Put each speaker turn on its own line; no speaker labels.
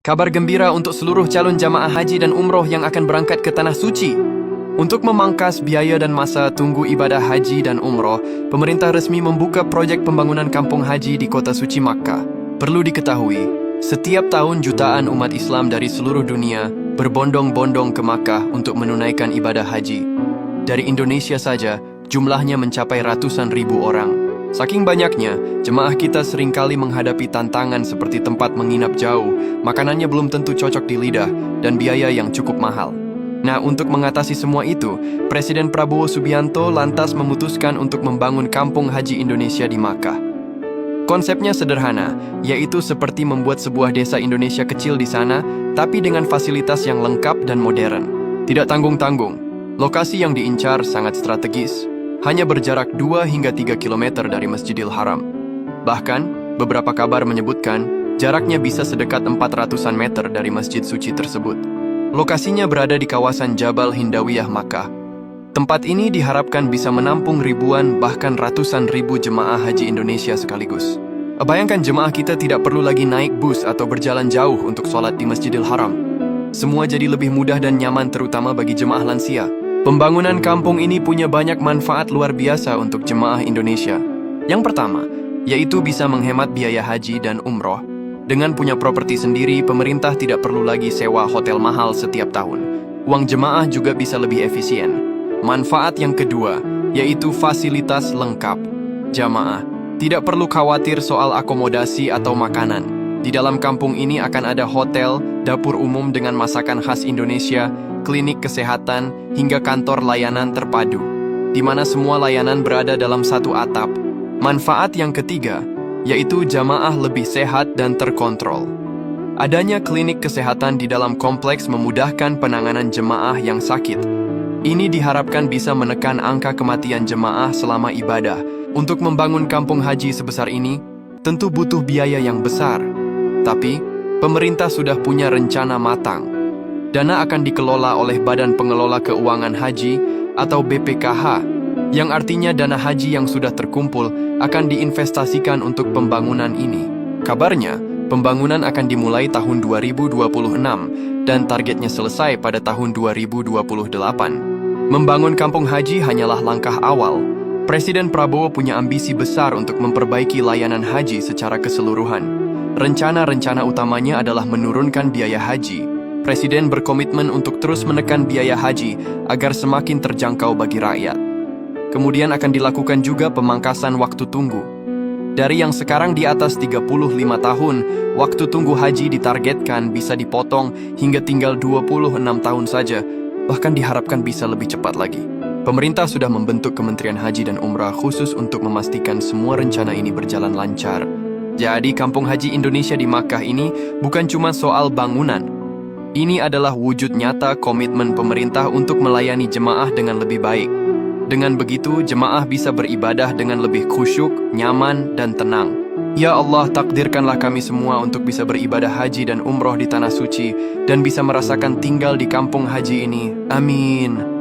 Kabar gembira untuk seluruh calon jamaah haji dan umroh yang akan berangkat ke Tanah Suci. Untuk memangkas biaya dan masa tunggu ibadah haji dan umroh, pemerintah resmi membuka projek pembangunan kampung haji di kota suci Makkah. Perlu diketahui, setiap tahun jutaan umat Islam dari seluruh dunia berbondong-bondong ke Makkah untuk menunaikan ibadah haji. Dari Indonesia saja, jumlahnya mencapai ratusan ribu orang. Saking banyaknya, jemaah kita seringkali menghadapi tantangan seperti tempat menginap jauh, makanannya belum tentu cocok di lidah, dan biaya yang cukup mahal. Nah, untuk mengatasi semua itu, Presiden Prabowo Subianto lantas memutuskan untuk membangun kampung haji Indonesia di Makkah. Konsepnya sederhana, yaitu seperti membuat sebuah desa Indonesia kecil di sana, tapi dengan fasilitas yang lengkap dan modern. Tidak tanggung-tanggung, lokasi yang diincar sangat strategis. Hanya berjarak 2 hingga 3 km dari Masjidil Haram. Bahkan, beberapa kabar menyebutkan jaraknya bisa sedekat 400-an meter dari masjid suci tersebut. Lokasinya berada di kawasan Jabal Hindawiyah Makkah. Tempat ini diharapkan bisa menampung ribuan bahkan ratusan ribu jemaah haji Indonesia sekaligus. Bayangkan jemaah kita tidak perlu lagi naik bus atau berjalan jauh untuk sholat di Masjidil Haram. Semua jadi lebih mudah dan nyaman terutama bagi jemaah lansia. Pembangunan kampung ini punya banyak manfaat luar biasa untuk jemaah Indonesia. Yang pertama, yaitu bisa menghemat biaya haji dan umroh. Dengan punya properti sendiri, pemerintah tidak perlu lagi sewa hotel mahal setiap tahun. Uang jemaah juga bisa lebih efisien. Manfaat yang kedua, yaitu fasilitas lengkap. Jamaah tidak perlu khawatir soal akomodasi atau makanan. Di dalam kampung ini akan ada hotel, dapur umum dengan masakan khas Indonesia, klinik kesehatan, hingga kantor layanan terpadu, di mana semua layanan berada dalam satu atap. Manfaat yang ketiga, yaitu jamaah lebih sehat dan terkontrol. Adanya klinik kesehatan di dalam kompleks memudahkan penanganan jemaah yang sakit. Ini diharapkan bisa menekan angka kematian jemaah selama ibadah. Untuk membangun kampung haji sebesar ini, tentu butuh biaya yang besar. Tapi, pemerintah sudah punya rencana matang. Dana akan dikelola oleh Badan Pengelola Keuangan Haji atau BPKH, yang artinya dana haji yang sudah terkumpul akan diinvestasikan untuk pembangunan ini. Kabarnya, pembangunan akan dimulai tahun 2026 dan targetnya selesai pada tahun 2028. Membangun kampung haji hanyalah langkah awal. Presiden Prabowo punya ambisi besar untuk memperbaiki layanan haji secara keseluruhan. Rencana-rencana utamanya adalah menurunkan biaya haji. Presiden berkomitmen untuk terus menekan biaya haji agar semakin terjangkau bagi rakyat. Kemudian akan dilakukan juga pemangkasan waktu tunggu. Dari yang sekarang di atas 35 tahun, waktu tunggu haji ditargetkan bisa dipotong hingga tinggal 26 tahun saja, bahkan diharapkan bisa lebih cepat lagi. Pemerintah sudah membentuk Kementerian Haji dan Umrah khusus untuk memastikan semua rencana ini berjalan lancar. Jadi Kampung Haji Indonesia di Makkah ini bukan cuma soal bangunan. Ini adalah wujud nyata komitmen pemerintah untuk melayani jemaah dengan lebih baik. Dengan begitu, jemaah bisa beribadah dengan lebih khusyuk, nyaman, dan tenang. Ya Allah, takdirkanlah kami semua untuk bisa beribadah haji dan umroh di Tanah Suci dan bisa merasakan tinggal di kampung haji ini. Amin.